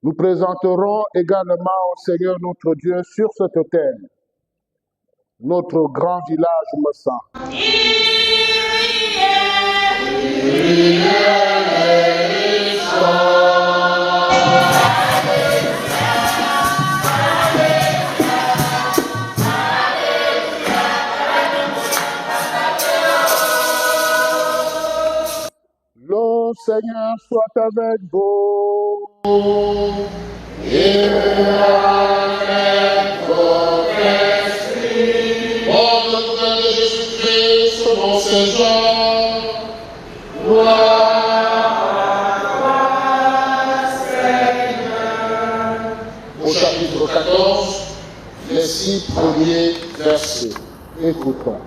Nous présenterons également au Seigneur notre Dieu sur cet autel notre grand village Mossan. Le Seigneur soit avec vous. Et avec votre esprit. Ô notre Père de Jésus-Christ, mon Seigneur, gloire à Seigneur. Au chapitre 14, les 6 premiers versets. Écoutons.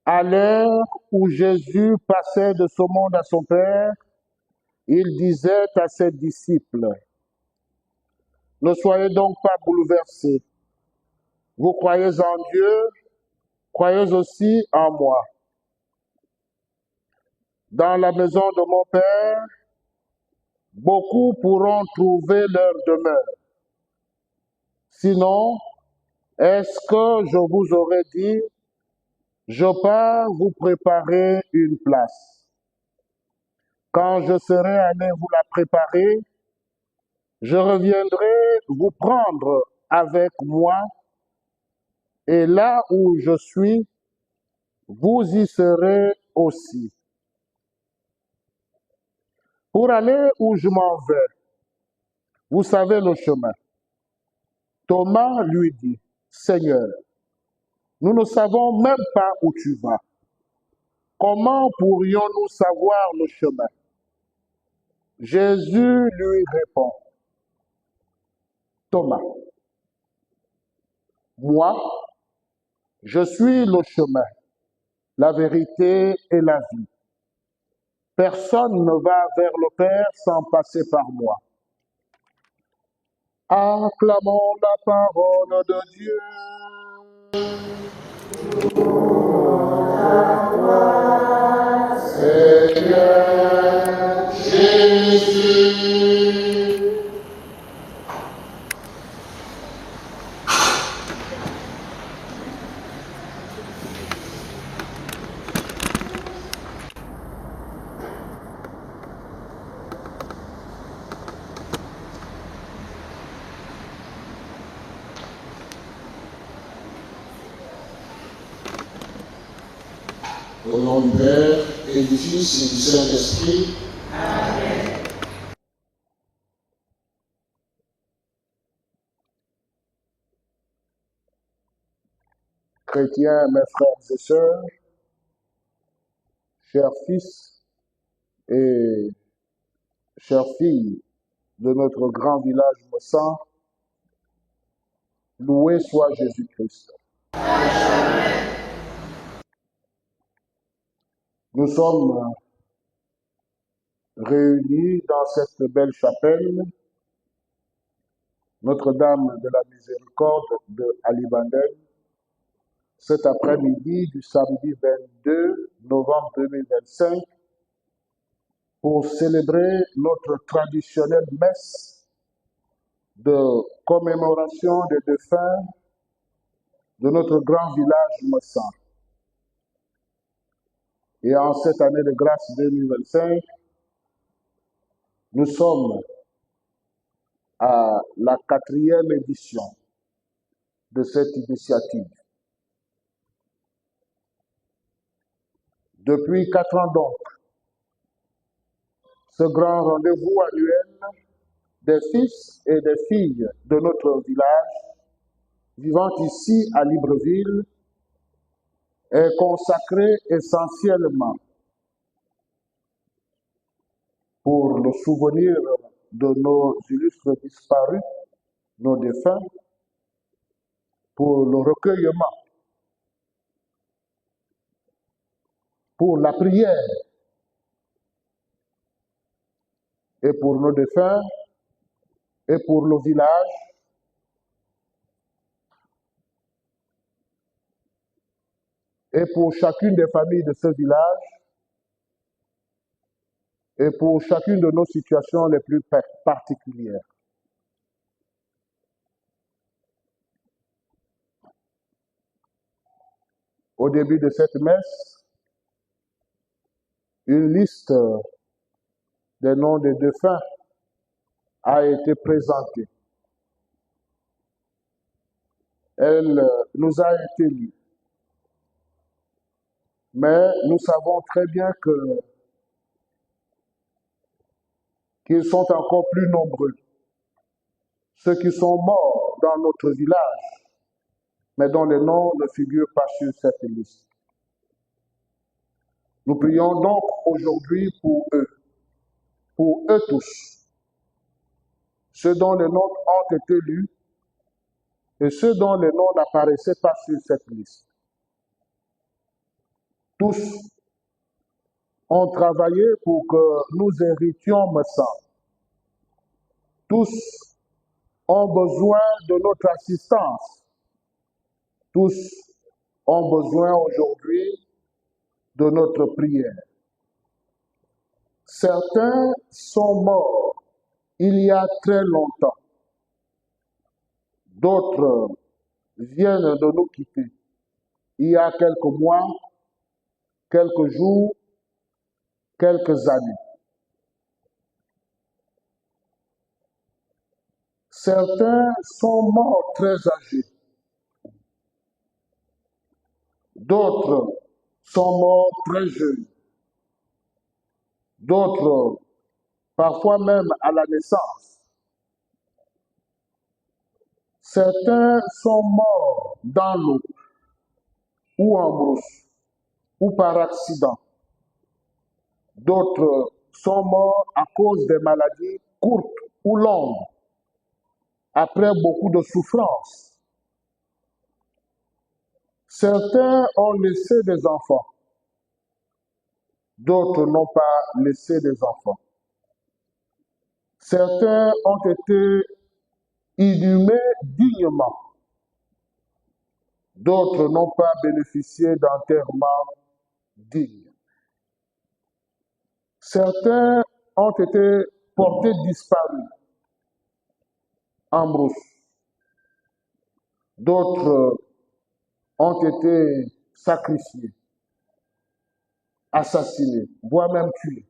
À l'heure où Jésus passait de ce monde à son Père, il disait à ses disciples, « Ne soyez donc pas bouleversés. Vous croyez en Dieu, croyez aussi en moi. Dans la maison de mon Père, beaucoup pourront trouver leur demeure. Sinon, est-ce que je vous aurais dit, je pars vous préparer une place. Quand je serai allé vous la préparer, je reviendrai vous prendre avec moi, et là où je suis, vous y serez aussi. Pour aller où je m'en vais, vous savez le chemin. » Thomas lui dit, « Seigneur, nous ne savons même pas où tu vas. Comment pourrions-nous savoir le chemin? » Jésus lui répond, « Thomas, moi, je suis le chemin, la vérité et la vie. Personne ne va vers le Père sans passer par moi. » Acclamons la parole de Dieu. Seigneur Jésus. Au nom du Père et du Fils et du Saint-Esprit. Amen. Chrétiens, mes frères et sœurs, chers fils et chères filles de notre grand village Mossan, loué soit Jésus-Christ. Nous sommes réunis dans cette belle chapelle, Notre-Dame de la Miséricorde de Alibandel, cet après-midi du samedi 22 novembre 2025, pour célébrer notre traditionnelle messe de commémoration des défunts de notre grand village Mossan. Et en cette année de grâce 2025, nous sommes à la 4e édition de cette initiative. Depuis 4 ans donc, ce grand rendez-vous annuel des fils et des filles de notre village, vivant ici à Libreville, est consacré essentiellement pour le souvenir de nos illustres disparus, nos défunts, pour le recueillement, pour la prière et pour nos défunts et pour le village, et pour chacune des familles de ce village, et pour chacune de nos situations les plus particulières. Au début de cette messe, une liste des noms des défunts a été présentée. Elle nous a été lue. Mais nous savons très bien qu'ils sont encore plus nombreux, ceux qui sont morts dans notre village, mais dont les noms ne figurent pas sur cette liste. Nous prions donc aujourd'hui pour eux tous, ceux dont les noms ont été lus et ceux dont les noms n'apparaissaient pas sur cette liste. Tous ont travaillé pour que nous héritions Messa. Tous ont besoin de notre assistance. Tous ont besoin aujourd'hui de notre prière. Certains sont morts il y a très longtemps. D'autres viennent de nous quitter il y a quelques mois, quelques jours, quelques années. Certains sont morts très âgés. D'autres sont morts très jeunes. D'autres, parfois même à la naissance. Certains sont morts dans l'eau, ou en brousse, ou par accident. D'autres sont morts à cause des maladies courtes ou longues, après beaucoup de souffrances. Certains ont laissé des enfants. D'autres n'ont pas laissé des enfants. Certains ont été inhumés dignement. D'autres n'ont pas bénéficié d'enterrement digne. Certains ont été portés disparus en brousse. D'autres ont été sacrifiés, assassinés, voire même tués.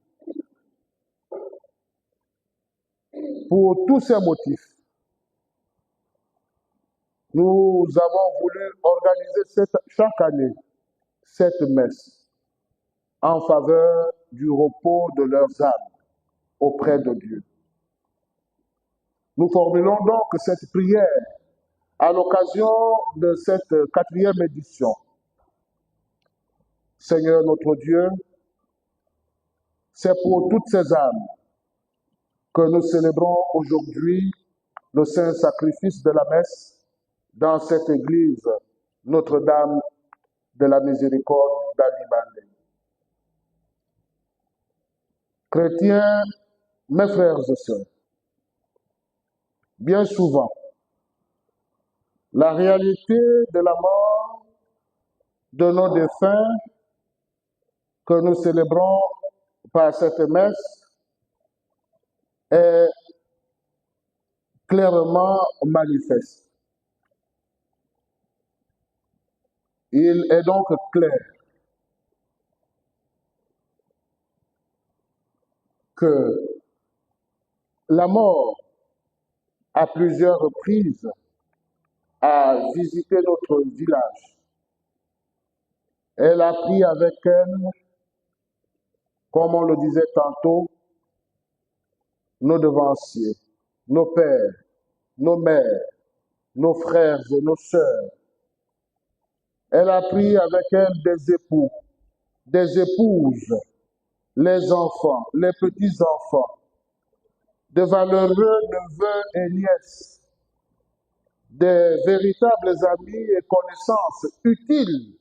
Pour tous ces motifs, nous avons voulu organiser chaque année cette messe en faveur du repos de leurs âmes auprès de Dieu. Nous formulons donc cette prière à l'occasion de cette 4e édition. Seigneur notre Dieu, c'est pour toutes ces âmes que nous célébrons aujourd'hui le saint sacrifice de la messe dans cette église Notre-Dame de la Miséricorde d'Alibandé. Chrétiens, mes frères et sœurs, bien souvent, la réalité de la mort de nos défunts que nous célébrons par cette messe est clairement manifeste. Il est donc clair que la mort, à plusieurs reprises, a visité notre village. Elle a pris avec elle, comme on le disait tantôt, nos devanciers, nos pères, nos mères, nos frères et nos sœurs. Elle a pris avec elle des époux, des épouses, les enfants, les petits-enfants, de valeureux neveux et nièces, des véritables amis et connaissances utiles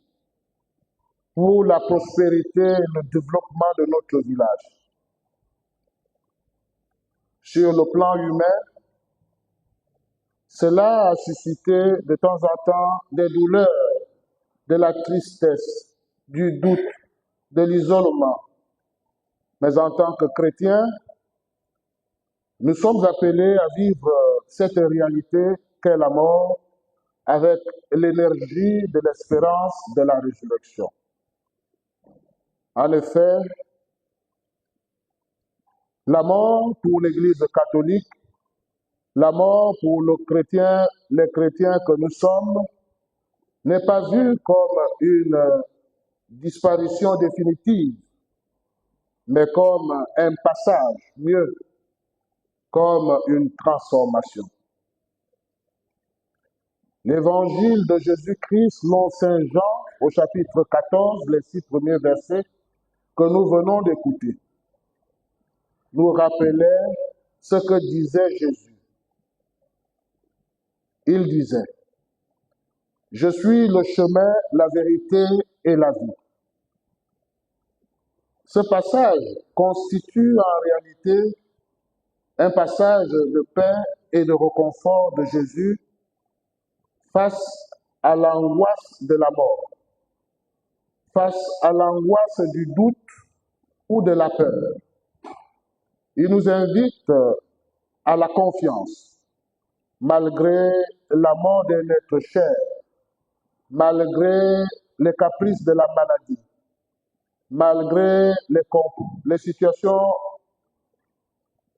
pour la prospérité et le développement de notre village. Sur le plan humain, cela a suscité de temps en temps des douleurs, de la tristesse, du doute, de l'isolement. Mais en tant que chrétiens, nous sommes appelés à vivre cette réalité qu'est la mort avec l'énergie de l'espérance de la résurrection. En effet, la mort pour l'Église catholique, la mort pour les chrétiens que nous sommes, n'est pas vue comme une disparition définitive, mais comme un passage, mieux, comme une transformation. L'évangile de Jésus-Christ, selon Saint Jean, au chapitre 14, les 6 premiers versets que nous venons d'écouter, nous rappelait ce que disait Jésus. Il disait, « Je suis le chemin, la vérité et la vie. » Ce passage constitue en réalité un passage de paix et de réconfort de Jésus face à l'angoisse de la mort, face à l'angoisse du doute ou de la peur. Il nous invite à la confiance, malgré la mort de notre chair, malgré les caprices de la maladie, malgré les situations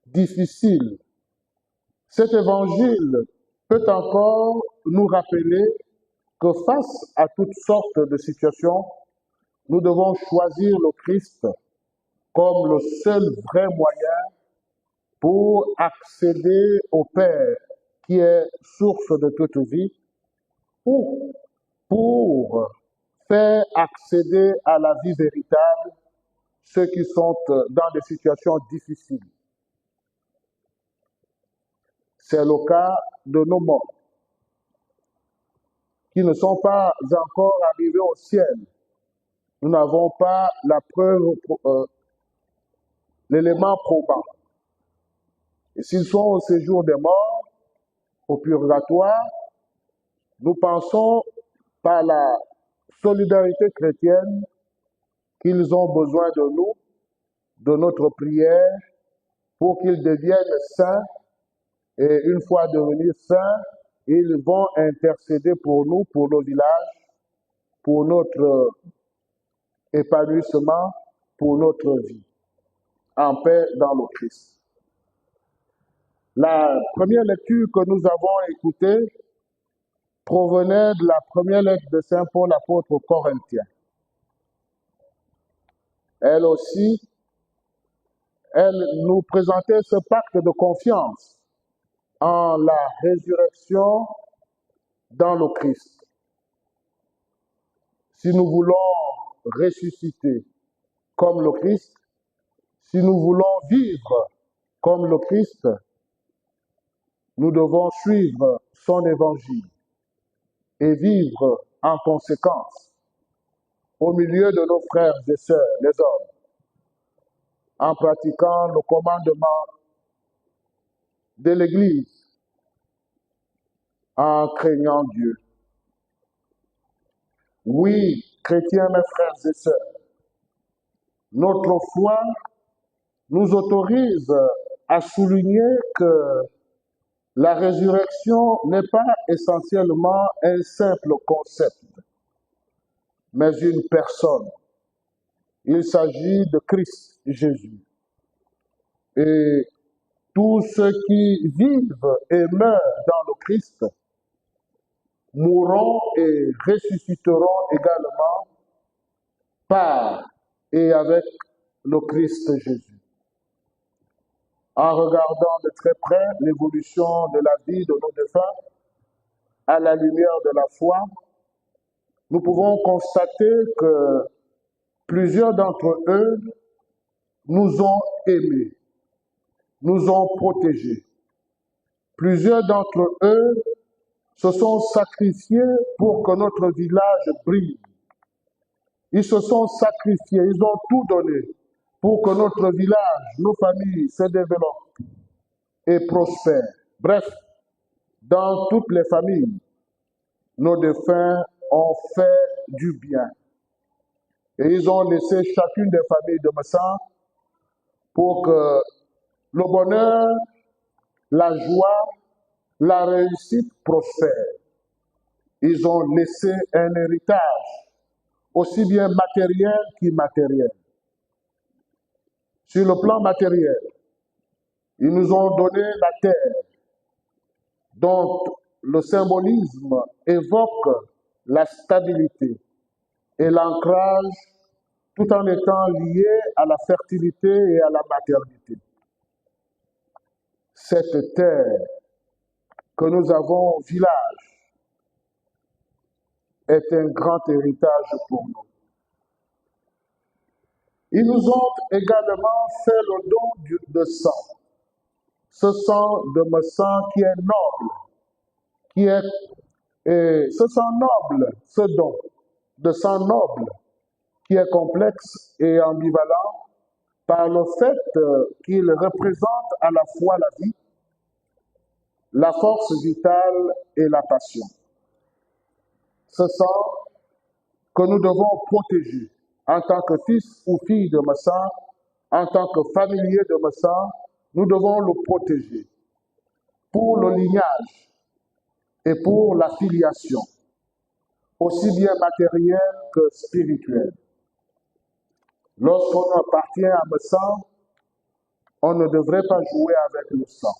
difficiles. Cet évangile peut encore nous rappeler que face à toutes sortes de situations, nous devons choisir le Christ comme le seul vrai moyen pour accéder au Père qui est source de toute vie, ou pour faire accéder à la vie véritable ceux qui sont dans des situations difficiles. C'est le cas de nos morts, qui ne sont pas encore arrivés au ciel. Nous n'avons pas la preuve, l'élément probant. Et s'ils sont au séjour des morts, au purgatoire, nous pensons par la solidarité chrétienne qu'ils ont besoin de nous, de notre prière, pour qu'ils deviennent saints. Et une fois devenus saints, ils vont intercéder pour nous, pour nos villages, pour notre épanouissement, pour notre vie, en paix dans le Christ. La première lecture que nous avons écoutée provenait de la première lettre de Saint Paul, apôtre aux Corinthiens. Elle aussi, elle nous présentait ce pacte de confiance en la résurrection dans le Christ. Si nous voulons ressusciter comme le Christ, si nous voulons vivre comme le Christ, nous devons suivre son évangile et vivre en conséquence au milieu de nos frères et sœurs, les hommes, en pratiquant le commandement de l'Église, en craignant Dieu. Oui, chrétiens, mes frères et sœurs, notre foi nous autorise à souligner que la résurrection n'est pas essentiellement un simple concept, mais une personne. Il s'agit de Christ Jésus. Et tous ceux qui vivent et meurent dans le Christ mourront et ressusciteront également par et avec le Christ Jésus. En regardant de très près l'évolution de la vie de nos défunts, à la lumière de la foi, nous pouvons constater que plusieurs d'entre eux nous ont aimés, nous ont protégés. Plusieurs d'entre eux se sont sacrifiés pour que notre village brille. Ils se sont sacrifiés, ils ont tout donné pour que notre village, nos familles se développent et prospèrent. Bref, dans toutes les familles, nos défunts ont fait du bien. Et ils ont laissé chacune des familles de Messant pour que le bonheur, la joie, la réussite prospèrent. Ils ont laissé un héritage, aussi bien matériel qu'immatériel. Sur le plan matériel, ils nous ont donné la terre, dont le symbolisme évoque la stabilité et l'ancrage tout en étant lié à la fertilité et à la maternité. Cette terre que nous avons au village est un grand héritage pour nous. Ils nous ont également fait le don de sang. Ce sang de me sang qui est noble, ce sang noble, ce don de sang noble, qui est complexe et ambivalent par le fait qu'il représente à la fois la vie, la force vitale et la passion. Ce sang que nous devons protéger en tant que fils ou fille de Massa, en tant que familier de Massa, nous devons le protéger pour le lignage et pour la filiation, aussi bien matérielle que spirituelle. Lorsqu'on appartient à Massa, on ne devrait pas jouer avec le sang.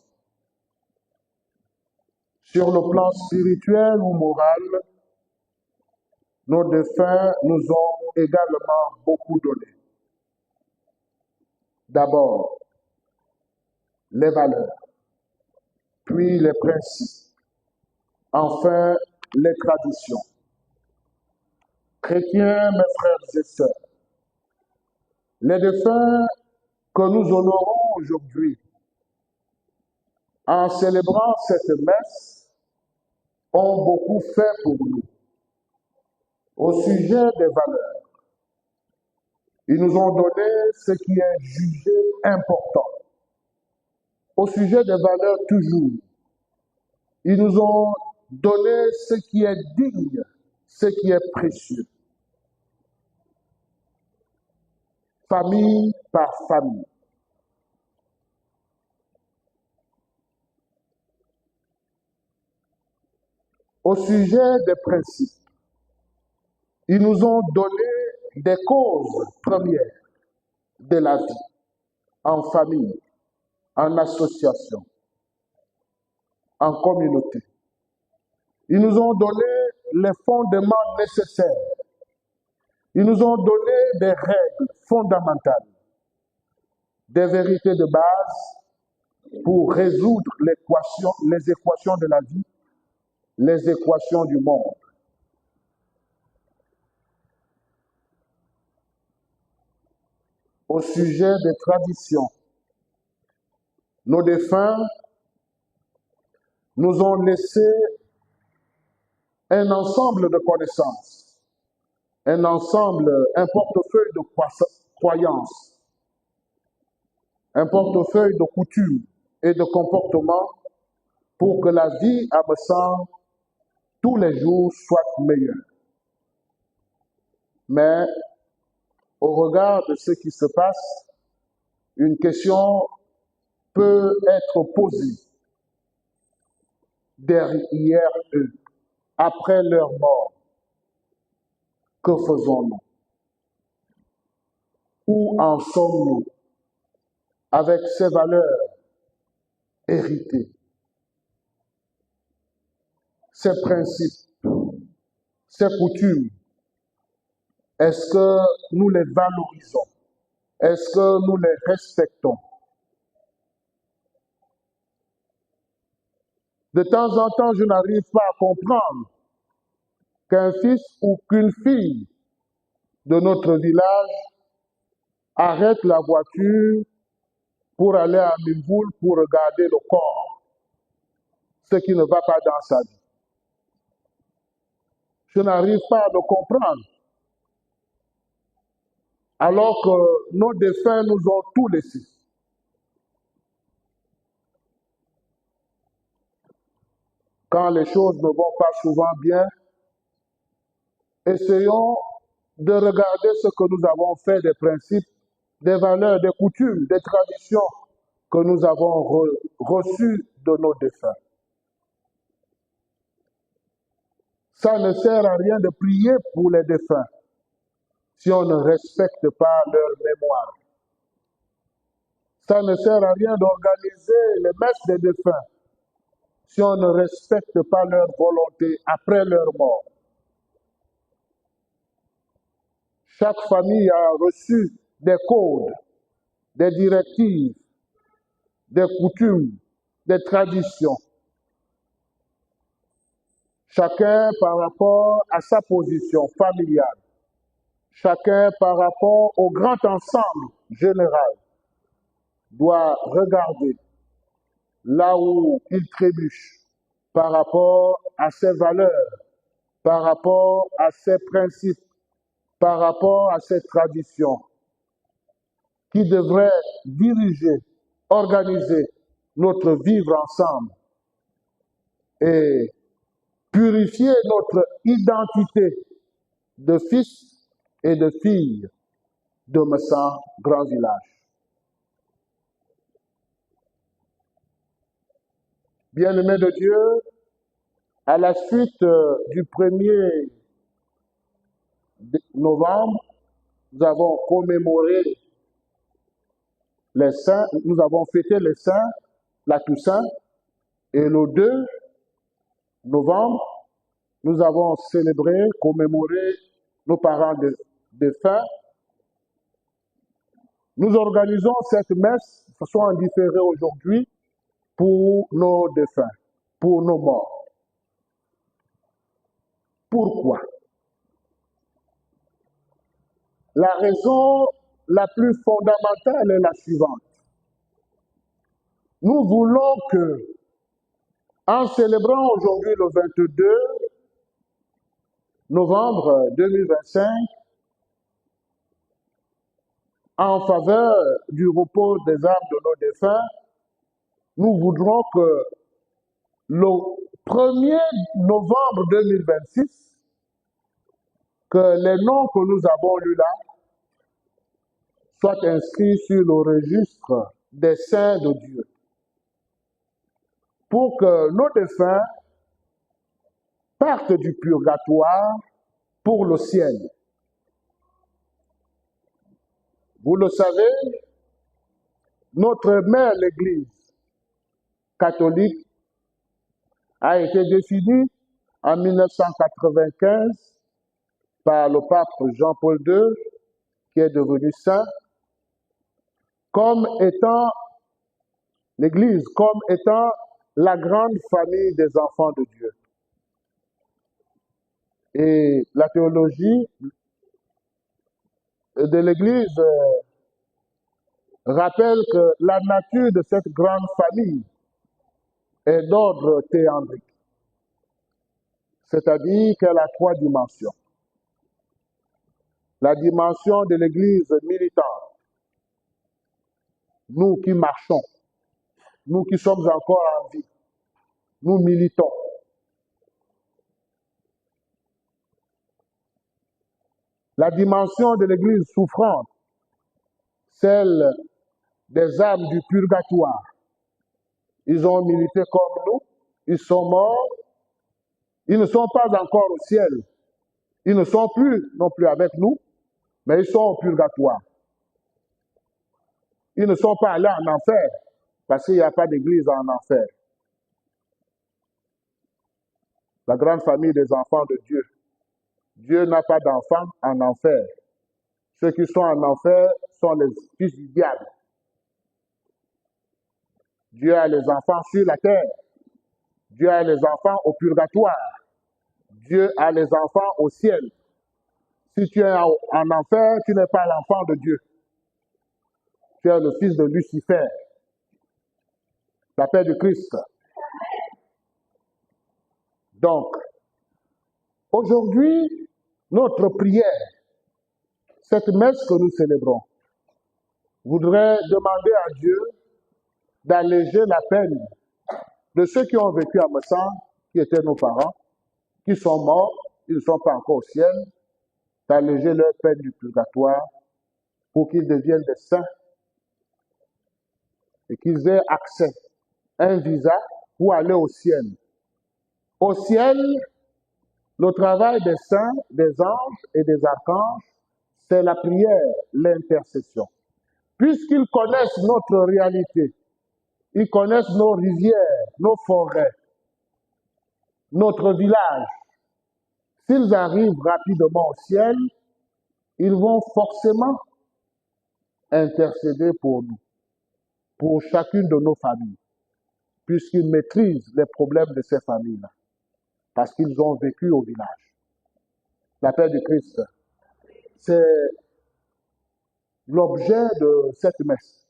Sur le plan spirituel ou moral, nos défunts nous ont également beaucoup donné. D'abord, les valeurs, puis les principes, enfin les traditions. Chrétiens, mes frères et sœurs, les défunts que nous honorons aujourd'hui en célébrant cette messe ont beaucoup fait pour nous. Au sujet des valeurs, ils nous ont donné ce qui est jugé important. Au sujet des valeurs toujours, ils nous ont donné ce qui est digne, ce qui est précieux. Famille par famille. Au sujet des principes, ils nous ont donné des causes premières de la vie, en famille, en association, en communauté. Ils nous ont donné les fondements nécessaires. Ils nous ont donné des règles fondamentales, des vérités de base pour résoudre les équations de la vie, les équations du monde. Au sujet des traditions, nos défunts nous ont laissé un ensemble de connaissances, un portefeuille de croyances, un portefeuille de coutumes et de comportements pour que la vie à Bessan, tous les jours, soit meilleure. Mais au regard de ce qui se passe, une question peut être posée derrière eux, après leur mort. Que faisons-nous? Où en sommes-nous avec ces valeurs héritées, ces principes, ces coutumes? Est-ce que nous les valorisons? Est-ce que nous les respectons? De temps en temps, je n'arrive pas à comprendre qu'un fils ou qu'une fille de notre village arrête la voiture pour aller à Mimboul pour regarder le corps, ce qui ne va pas dans sa vie. Je n'arrive pas à le comprendre. Alors que nos défunts nous ont tout laissé. Quand les choses ne vont pas souvent bien, essayons de regarder ce que nous avons fait des principes des valeurs, des coutumes, des traditions que nous avons reçues de nos défunts. Ça ne sert à rien de prier pour les défunts si on ne respecte pas leur mémoire. Ça ne sert à rien d'organiser les messes des défunts si on ne respecte pas leur volonté après leur mort. Chaque famille a reçu des codes, des directives, des coutumes, des traditions. Chacun par rapport à sa position familiale. Chacun par rapport au grand ensemble général doit regarder là où il trébuche par rapport à ses valeurs, par rapport à ses principes, par rapport à ses traditions qui devraient diriger, organiser notre vivre ensemble et purifier notre identité de fils et de filles de Messan Grand Village. Bien-aimés de Dieu, à la suite du 1er novembre, nous avons commémoré les saints, nous avons fêté les saints, la Toussaint, et le 2 novembre, nous avons célébré, commémoré nos parents défunts. Nous organisons cette messe de façon indifférée aujourd'hui pour nos défunts, pour nos morts. Pourquoi? La raison la plus fondamentale est la suivante. Nous voulons que, en célébrant aujourd'hui le 22 novembre 2025, en faveur du repos des âmes de nos défunts, nous voudrons que le 1er novembre 2026, que les noms que nous avons lus là soient inscrits sur le registre des saints de Dieu, pour que nos défunts partent du purgatoire pour le ciel. Vous le savez, notre mère, l'Église catholique, a été définie en 1995 par le pape Jean-Paul II, qui est devenu saint, comme étant l'Église, comme étant la grande famille des enfants de Dieu. Et la théologie de l'Église rappelle que la nature de cette grande famille est d'ordre théandrique, c'est-à-dire qu'elle a 3 dimensions. La dimension de l'Église militante, nous qui marchons, nous qui sommes encore en vie, nous militons. La dimension de l'Église souffrante, celle des âmes du purgatoire. Ils ont milité comme nous, ils sont morts, ils ne sont pas encore au ciel, ils ne sont plus non plus avec nous, mais ils sont au purgatoire. Ils ne sont pas allés en enfer, parce qu'il n'y a pas d'église en enfer. La grande famille des enfants de Dieu. Dieu n'a pas d'enfants en enfer. Ceux qui sont en enfer sont les fils du diable. Dieu a les enfants sur la terre. Dieu a les enfants au purgatoire. Dieu a les enfants au ciel. Si tu es en enfer, tu n'es pas l'enfant de Dieu. Tu es le fils de Lucifer, la paix du Christ. Donc, aujourd'hui, notre prière, cette messe que nous célébrons, voudrait demander à Dieu d'alléger la peine de ceux qui ont vécu à Messan, qui étaient nos parents, qui sont morts, ils ne sont pas encore au ciel, d'alléger leur peine du purgatoire pour qu'ils deviennent des saints et qu'ils aient accès à un visa pour aller au ciel. Au ciel, le travail des saints, des anges et des archanges, c'est la prière, l'intercession. Puisqu'ils connaissent notre réalité, ils connaissent nos rivières, nos forêts, notre village. S'ils arrivent rapidement au ciel, ils vont forcément intercéder pour nous, pour chacune de nos familles, puisqu'ils maîtrisent les problèmes de ces familles-là, parce qu'ils ont vécu au village. La paix du Christ, c'est l'objet de cette messe.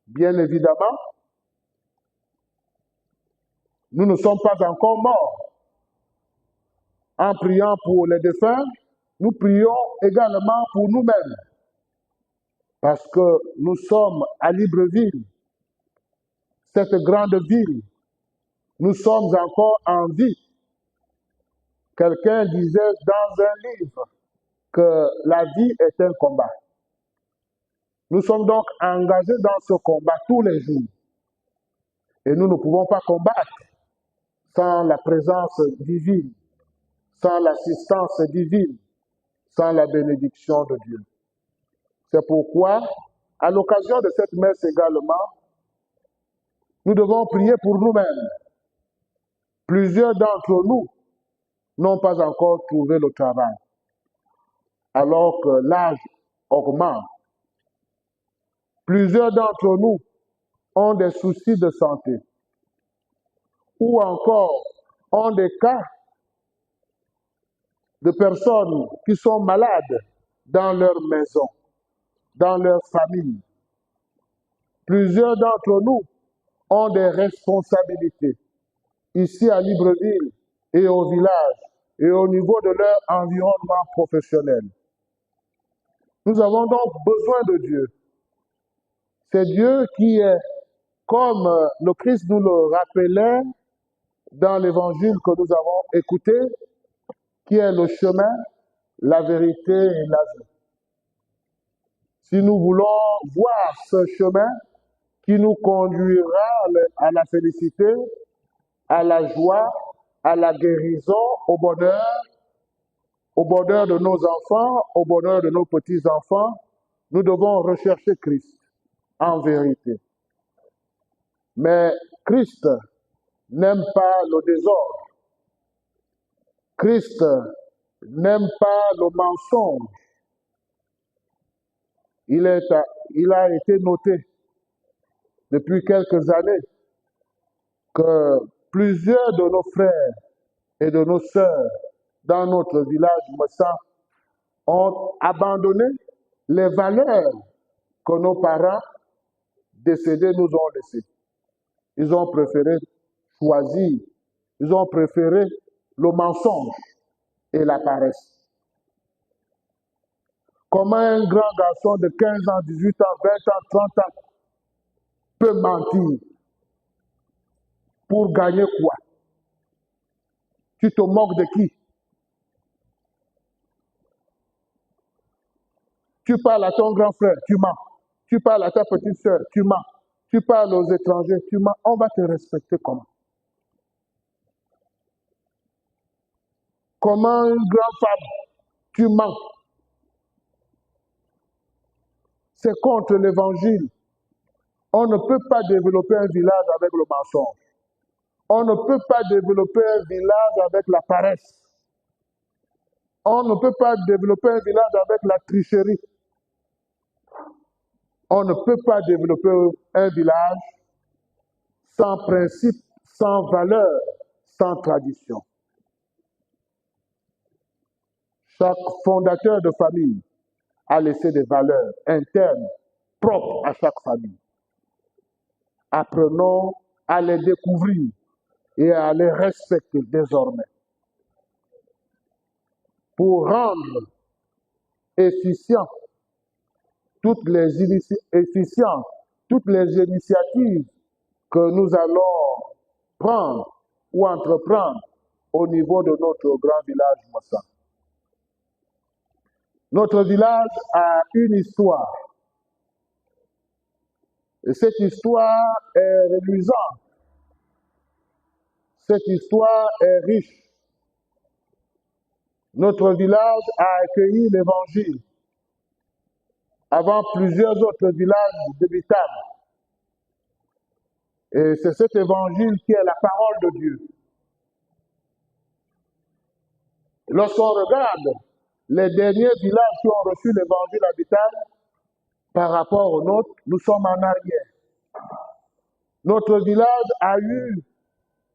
Bien évidemment, nous ne sommes pas encore morts. En priant pour les défunts, nous prions également pour nous-mêmes, parce que nous sommes à Libreville, cette grande ville. Nous sommes encore en vie. Quelqu'un disait dans un livre que la vie est un combat. Nous sommes donc engagés dans ce combat tous les jours. Et nous ne pouvons pas combattre sans la présence divine, sans l'assistance divine, sans la bénédiction de Dieu. C'est pourquoi, à l'occasion de cette messe également, nous devons prier pour nous-mêmes. Plusieurs d'entre nous n'ont pas encore trouvé le travail, alors que l'âge augmente. Plusieurs d'entre nous ont des soucis de santé, ou encore ont des cas de personnes qui sont malades dans leur maison, dans leur famille. Plusieurs d'entre nous ont des responsabilités ici à Libreville et au village et au niveau de leur environnement professionnel. Nous avons donc besoin de Dieu. C'est Dieu qui est, comme le Christ nous le rappelait dans l'évangile que nous avons écouté, qui est le chemin, la vérité et la vie. Si nous voulons voir ce chemin qui nous conduira à la félicité, à la joie, à la guérison, au bonheur de nos enfants, au bonheur de nos petits-enfants, nous devons rechercher Christ en vérité. Mais Christ n'aime pas le désordre. Christ n'aime pas le mensonge. Il a été noté depuis quelques années que plusieurs de nos frères et de nos sœurs dans notre village Messa ont abandonné les valeurs que nos parents décédés nous ont laissées. Ils ont préféré choisir, ils ont préféré le mensonge et la paresse. Comment un grand garçon de 15 ans, 18 ans, 20 ans, 30 ans peut mentir pour gagner quoi? Tu te moques de qui? Tu parles à ton grand frère, tu mens. Tu parles à ta petite sœur, tu mens. Tu parles aux étrangers, tu mens. On va te respecter comment? Comment une grande femme, tu mens? C'est contre l'évangile. On ne peut pas développer un village avec le mensonge. On ne peut pas développer un village avec la paresse. On ne peut pas développer un village avec la tricherie. On ne peut pas développer un village sans principe, sans valeur, sans tradition. Chaque fondateur de famille a laissé des valeurs internes propres à chaque famille. Apprenons à les découvrir et à les respecter désormais pour rendre efficientes toutes les initiatives que nous allons prendre ou entreprendre au niveau de notre grand village Massa. Notre village a une histoire. Et cette histoire est reluisante. Cette histoire est riche. Notre village a accueilli l'Évangile avant plusieurs autres villages d'habitants. Et c'est cet Évangile qui est la parole de Dieu. Lorsqu'on regarde les derniers villages qui ont reçu l'Évangile habitable par rapport au nôtre, nous sommes en arrière. Notre village a eu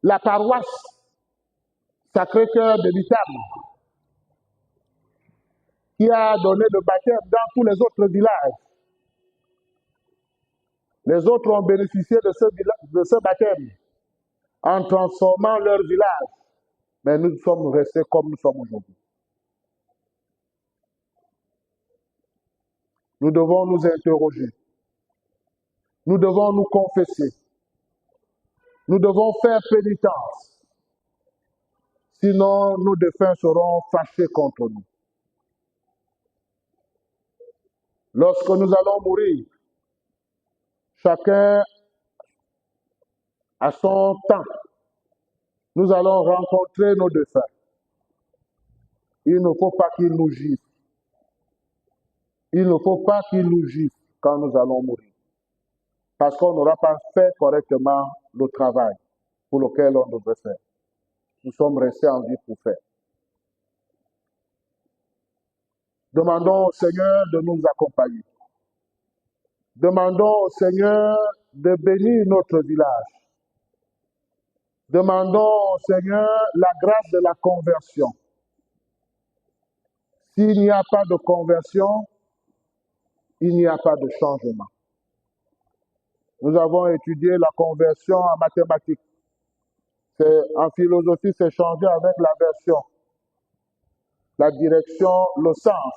la paroisse Sacré-Cœur de Vitam, qui a donné le baptême dans tous les autres villages. Les autres ont bénéficié de ce baptême en transformant leur village. Mais nous sommes restés comme nous sommes aujourd'hui. Nous devons nous interroger. Nous devons nous confesser. Nous devons faire pénitence. Sinon, nos défunts seront fâchés contre nous. Lorsque nous allons mourir, chacun à son temps, nous allons rencontrer nos défunts. Il ne faut pas qu'ils nous giflent. Il ne faut pas qu'ils nous giflent quand nous allons mourir. Parce qu'on n'aura pas fait correctement le travail pour lequel on devrait faire. Nous sommes restés en vie pour faire. Demandons au Seigneur de nous accompagner. Demandons au Seigneur de bénir notre village. Demandons au Seigneur la grâce de la conversion. S'il n'y a pas de conversion, il n'y a pas de changement. Nous avons étudié la conversion en mathématiques. En philosophie, c'est changé avec la version, la direction, le sens.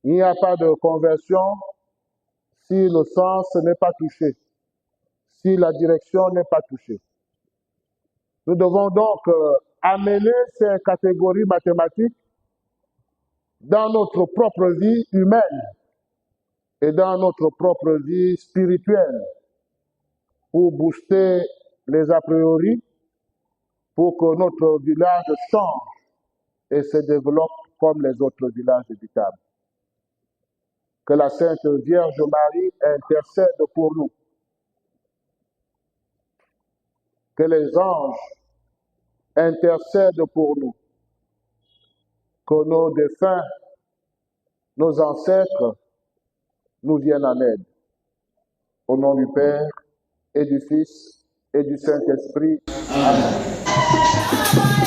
Il n'y a pas de conversion si le sens n'est pas touché, si la direction n'est pas touchée. Nous devons donc amener ces catégories mathématiques dans notre propre vie humaine et dans notre propre vie spirituelle pour booster les a priori, pour que notre village change et se développe comme les autres villages habitables. Que la Sainte Vierge Marie intercède pour nous. Que les anges intercèdent pour nous. Que nos défunts, nos ancêtres, nous viennent en aide. Au nom du Père et du Fils et du Saint-Esprit. Amen.